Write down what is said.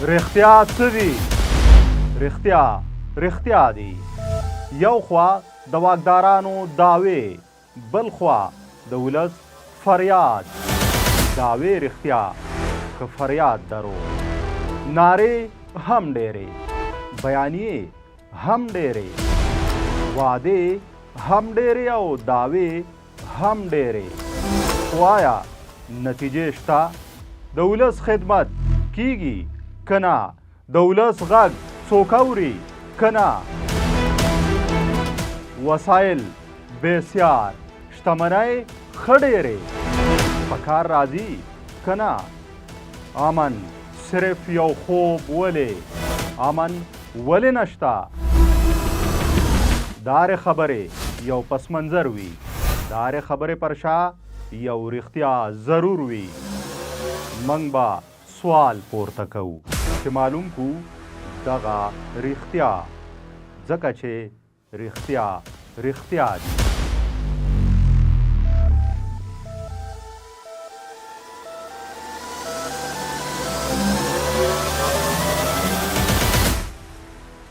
رښتیا څه دي؟ رښتیا دي. یو خوا د واکدارانو دعوې، بل خوا د ولس فریاد. دعوې رښتیا که فریاد درو، نارې هم ډېرې، بیانیې هم ډېرې، وعدې هم ډېرې او دعوې هم ډېرې. خو آیا نتیجې شته؟ د ولس خدمت کیږي که نه؟ د ولس غږ څوک اوري که نه؟ وسایل بسیار، شتمنۍ ښه ډېرې، په کار راځي که نه؟ امن صرف یو خوب ولې؟ امن ولې نشته؟ د هرې خبرې یو پس منظر وي، د هرې خبرې پر شا یو رښتیا ضرور وي. موږ به سوال پورته کوو چې معلوم کو دغه رښتیا، ځکه چې رښتیا دي.